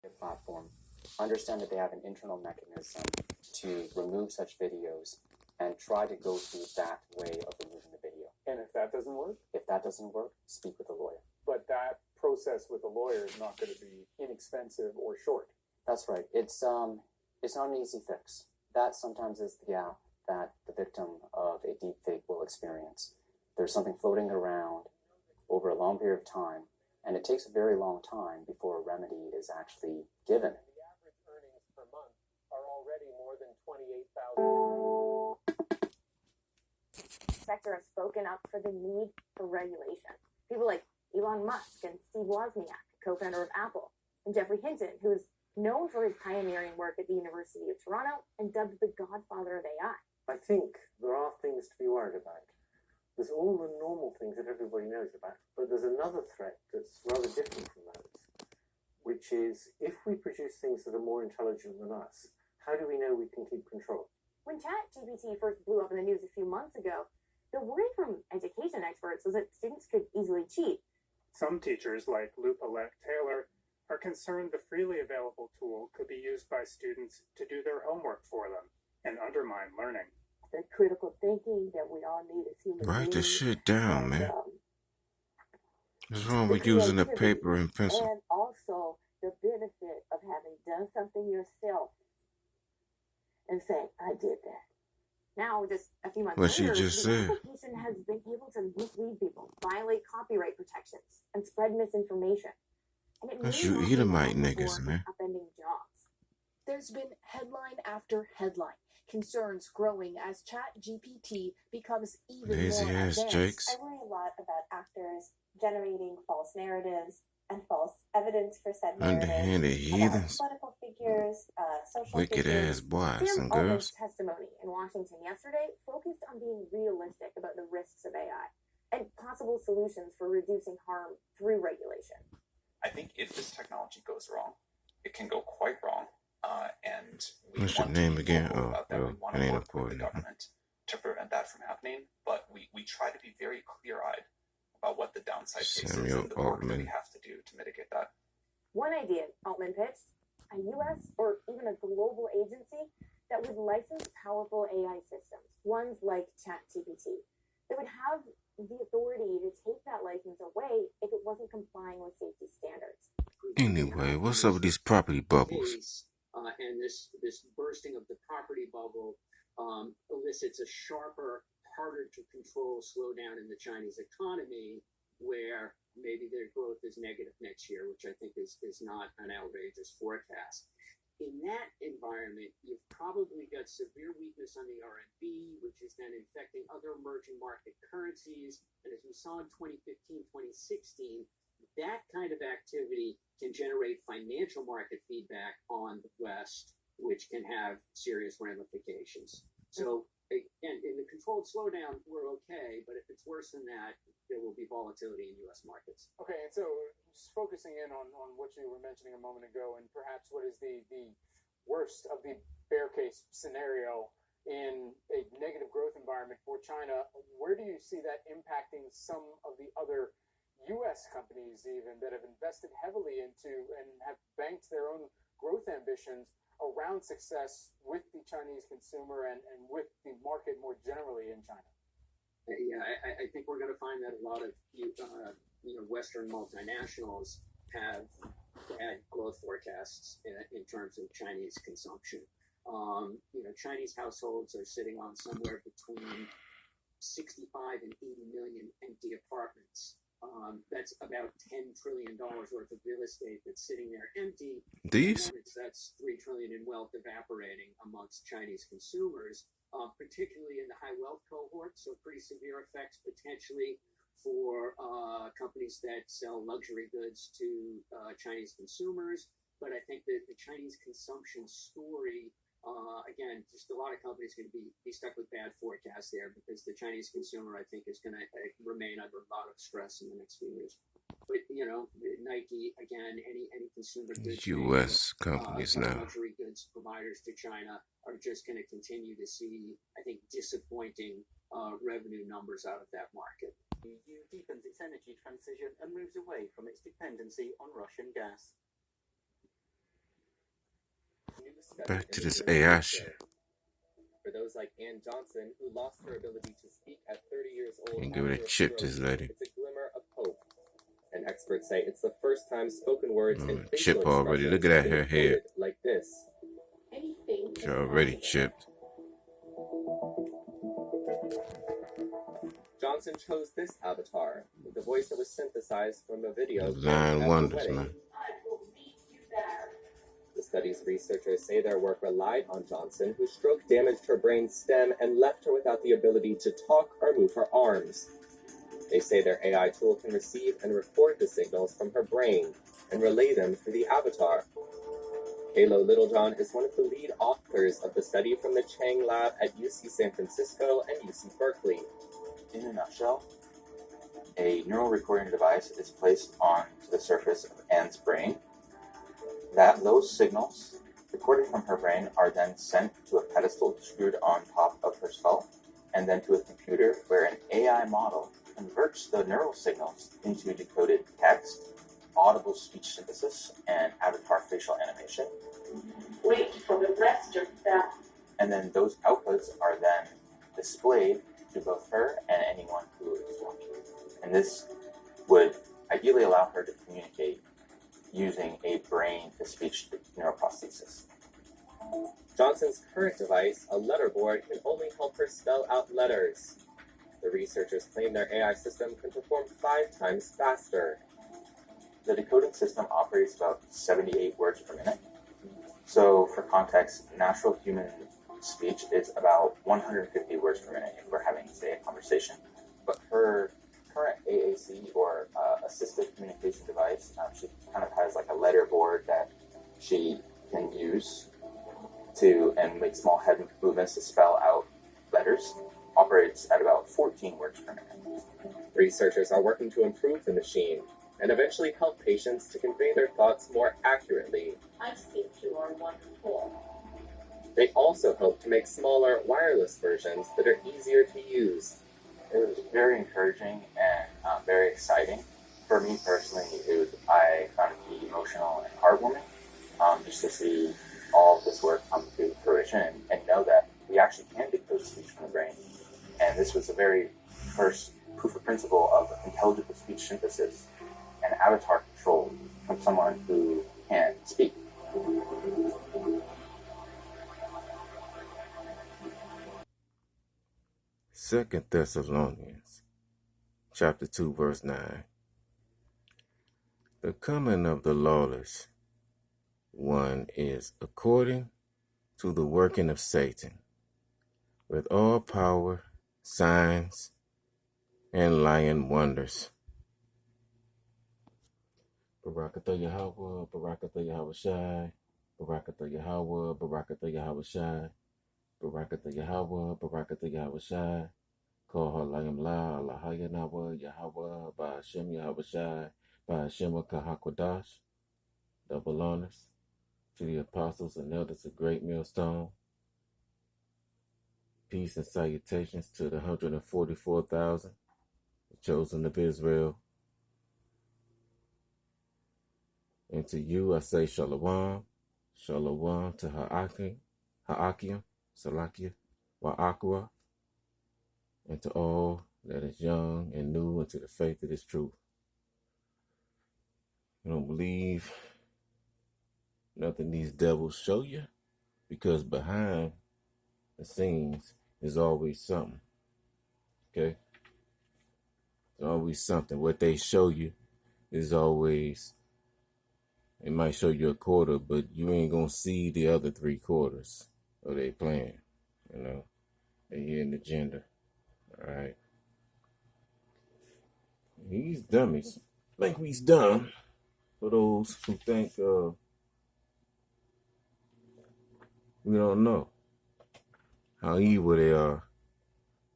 platform understand that they have an internal mechanism to remove such videos and try to go through that way of removing the video. And if that doesn't work? If that doesn't work, speak with a lawyer. But that process with a lawyer is not going to be inexpensive or short. That's right. It's not an easy fix. That sometimes is the gap that the victim of a deepfake will experience. There's something floating around over a long period of time, and it takes a very long time before a remedy is actually given. The average earnings per month are already more than $28,000. Sector have spoken up for the need for regulation. People like Elon Musk and Steve Wozniak, co-founder of Apple, and Geoffrey Hinton, who is known for his pioneering work at the University of Toronto and dubbed the godfather of AI. I think there are things to be worried about. There's all the normal things that everybody knows about, but there's another threat that's rather different from those, which is if we produce things that are more intelligent than us, how do we know we can keep control? When ChatGPT first blew up in the news a few months ago, the worry from education experts was that students could easily cheat. Some teachers, like Lupa Taylor, are concerned the freely available tool could be used by students to do their homework for them and undermine learning. The critical thinking that we all need as human beings. Write this shit down, man. What's wrong with using a paper and pencil? And also the benefit of having done something yourself and saying, I did that. Now, just a few months later, the application has been able to mislead people, violate copyright protections, and spread misinformation. And it That's you Edomite niggas, man. Upending jobs. There's been headline after headline. Concerns growing as ChatGPT becomes even lazy more ass advanced. Jakes. I worry a lot about actors generating false narratives and false evidence for said narratives. Underhanded heathens. Political figures, social Wicked figures. ass boys Sam and girls. Altman's testimony in Washington yesterday focused on being realistic about the risks of AI and possible solutions for reducing harm through regulation. I think if this technology goes wrong, it can go quite wrong. And we What's your want to name be again? vocal about that. We want it to ain't work with the important. government to prevent that from happening. But we try to be very clear-eyed about what the downside case is and the work that we have to do to mitigate that. One idea Altman pitched, a U.S. or even a global agency that would license powerful AI systems, ones like ChatGPT, that would have the authority to take that license away if it wasn't complying with safety standards. Anyway, what's up with these property bubbles? And this bursting of the property bubble elicits a sharper, harder to control slowdown in the Chinese economy, where maybe their growth is negative next year, which I think is not an outrageous forecast. In that environment, you've probably got severe weakness on the RMB, which is then infecting other emerging market currencies. And as we saw in 2015, 2016, that kind of activity can generate financial market feedback on the West, which can have serious ramifications. So again, in the controlled slowdown, we're okay, but if it's worse than that, there will be volatility in U.S. markets. Okay, and so just focusing in on what you were mentioning a moment ago, and perhaps what is the worst of the bear case scenario in a negative growth environment for China, where do you see that impacting some of the other U.S. companies even that have invested heavily into and have banked their own growth ambitions around success with the Chinese consumer and with the market more generally in China? Yeah, I think we're going to find that a lot of Western multinationals have had growth forecasts in terms of Chinese consumption. Chinese households are sitting on somewhere between 65 and 80 million empty apartments. That's about $10 trillion worth of real estate that's sitting there empty. That's $3 trillion in wealth evaporating amongst Chinese consumers, particularly in the high wealth cohort. So pretty severe effects potentially for companies that sell luxury goods to Chinese consumers. But I think that the Chinese consumption story, again, just a lot of companies going to be stuck with bad forecasts there, because the Chinese consumer, I think, is going to remain under a lot of stress in the next few years. But, Nike, again, any consumer goods, U.S. companies now. Luxury goods providers to China are just going to continue to see, I think, disappointing revenue numbers out of that market. The EU deepens its energy transition and moves away from its dependency on Russian gas. Back to this AI shit. For those like Ann Johnson, who lost her ability to speak at 30 years old, Can't give it a chip, this lady. it's a glimmer of hope. And experts say it's the first time spoken words and facial chip already. Look at that her head. Like this. She already chipped. Johnson chose this avatar with the voice that was synthesized from a video. Design wonders, man. The study's researchers say their work relied on Johnson, whose stroke damaged her brain stem and left her without the ability to talk or move her arms. They say their AI tool can receive and record the signals from her brain and relay them through the avatar. Halo Littlejohn is one of the lead authors of the study from the Chang Lab at UC San Francisco and UC Berkeley. In a nutshell, a neural recording device is placed onto the surface of Anne's brain. Those signals recorded from her brain are then sent to a pedestal screwed on top of her skull, and then to a computer where an AI model converts the neural signals into decoded text, audible speech synthesis, and avatar facial animation. Wait for the rest of that. And then those outputs are then displayed to both her and anyone who is watching. And this would ideally allow her to communicate using a brain-to-speech neuroprosthesis. Johnson's current device, a letterboard, can only help her spell out letters. The researchers claim their AI system can perform 5 times faster. The decoding system operates about 78 words per minute. So, for context, natural human speech is about 150 words per minute if we're having, say, a conversation. But her current AAC, or assistive communication device, she kind of has like a letterboard that she can use to and make small head movements to spell out letters. Operates at about 14 words per minute. Researchers are working to improve the machine and eventually help patients to convey their thoughts more accurately. I think you are wonderful. They also hope to make smaller wireless versions that are easier to use. It was very encouraging and very exciting. For me personally, I found it to be emotional and heartwarming, just to see all of this work come to fruition and know that we actually can decode speech from the brain. And this was the very first proof of principle of intelligible speech synthesis and avatar control from someone who can't speak. Second Thessalonians, chapter 2, verse 9. The coming of the lawless one is according to the working of Satan, with all power, signs, and lying wonders. Barakatha Yahweh, Barakatha Yahweh Shai, Barakatha Yahweh, Barakatha Yahweh Shai, Barakatha Yahweh, Barakatha Yahweh Shai, Call Halayim La, Allahaya Nawa, Yahweh, Ba'ashem Yahweh Shai, Ba'ashem Kahakwadash, double honors to the apostles and elders of Great Millstone. Peace and salutations to the 144,000, the chosen of Israel. And to you I say Shalom, Shalom to Ha'akim, Salakia, Wa'akwa, and to all that is young and new into the faith of this truth. You don't believe nothing these devils show you, because behind the scenes is always something. Okay? There's always something. What they show you is always, it might show you a quarter, but you ain't gonna see the other 3/4 of their plan. You know, they hidden agenda. All right. These dummies think we's dumb. For those who think we don't know how evil they are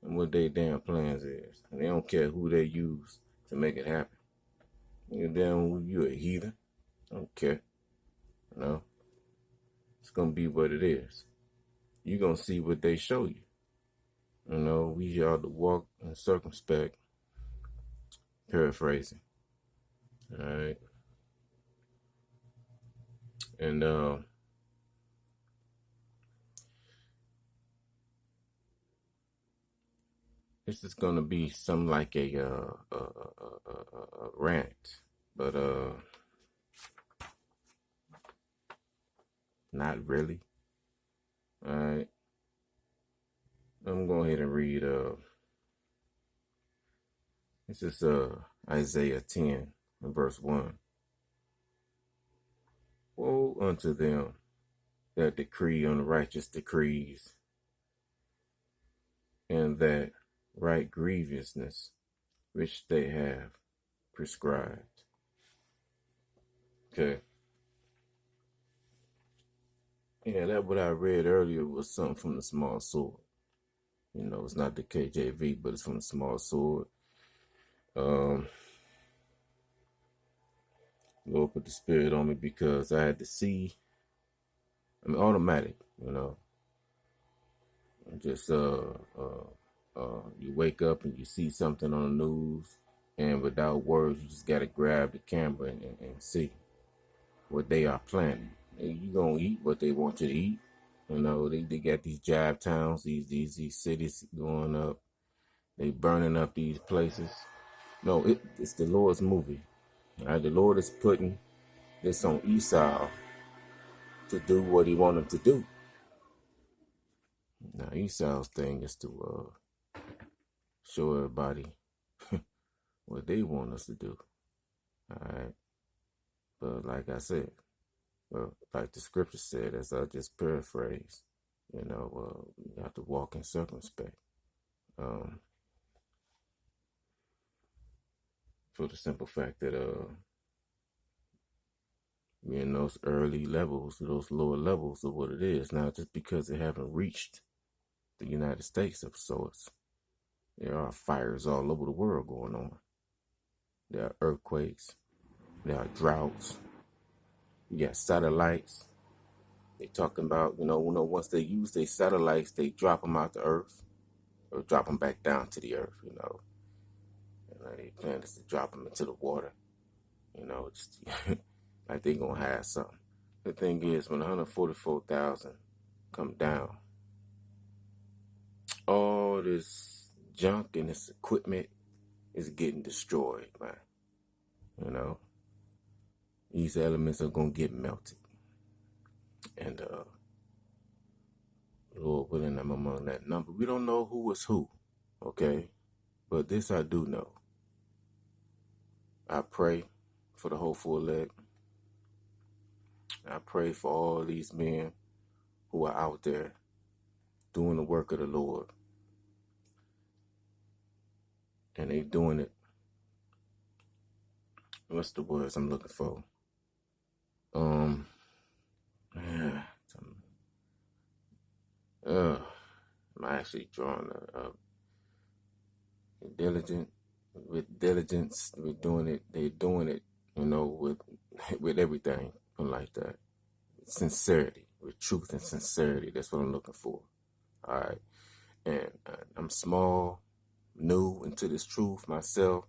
and what their damn plans is. And they don't care who they use to make it happen. You damn, you a heathen. I don't care. You know, it's gonna be what it is. You're gonna see what they show you. You know, we ought to walk in circumspect, paraphrasing. All right. And This is gonna be some like a rant, but not really. All right, I'm going ahead and read. This is Isaiah 10 and verse 1. Woe unto them that decree unrighteous decrees, and that right grievousness which they have prescribed. Okay. Yeah, that what I read earlier was something from the Small Sword. You know, it's not the KJV, but it's from the Small Sword. Lord put the Spirit on me because I had to see. I mean, automatic, you know. Just you wake up and you see something on the news, and without words, you just gotta grab the camera and see what they are planning. You gonna eat what they want you to eat. You know, they got these jive towns, these cities going up. They burning up these places. No, it's the Lord's movie. All right, the Lord is putting this on Esau to do what he wanted him to do. Now, Esau's thing is to show everybody what they want us to do. All right. But like I said, like the scripture said, as I just paraphrased, you know, you have to walk in circumspect. For the simple fact that we're in those early levels, those lower levels of what it is. Now, just because they haven't reached the United States of sorts, there are fires all over the world going on. There are earthquakes. There are droughts. You got satellites. They talking about, you know, once they use their satellites, they drop them out the earth or drop them back down to the earth, you know. And they plan to drop them into the water, you know, just like they gonna have something. The thing is, when 144,000 come down, all this junk and this equipment is getting destroyed, man. You know, these elements are gonna get melted, and Lord willing, I'm among that number. We don't know who is who, okay? But this I do know. I pray for the hopeful elect. I pray for all these men who are out there doing the work of the Lord. And they doing it. What's the words I'm looking for? I'm actually drawing with diligence. We're doing it. They're doing it, you know, with everything like that. Sincerity, with truth and sincerity. That's what I'm looking for. All right. And I'm small, new into this truth myself.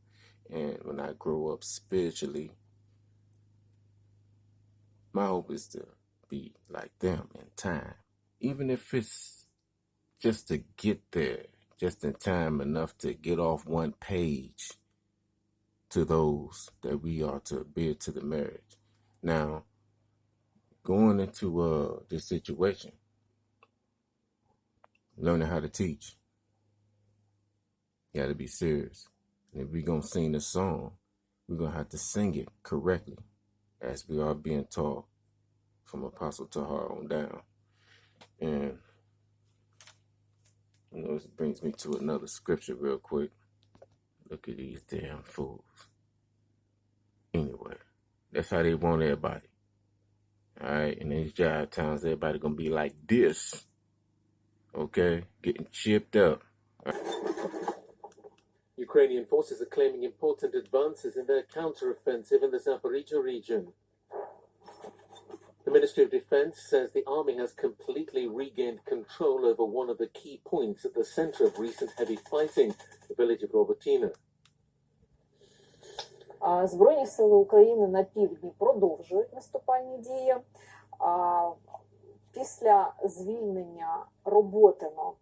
And when I grow up spiritually, my hope is to be like them in time. Even if it's just to get there, just in time enough to get off one page to those that we are to bid to the marriage. Now, going into this situation, learning how to teach, you got to be serious. And if we're going to sing this song, we're going to have to sing it correctly as we are being taught from Apostle Tahar on down. And, you know, this brings me to another scripture real quick. Look at these damn fools. Anyway, that's how they want everybody. All right, in these jive towns, everybody going to be like this. Okay, getting chipped up. Ukrainian forces are claiming important advances in their counter-offensive in the Zaporizhzhia region. The Ministry of Defense says the army has completely regained control over one of the key points at the center of recent heavy fighting, the village of Robotyne. Збройні сили України на півдні продовжують наступальні дії. Після звільнення Роботино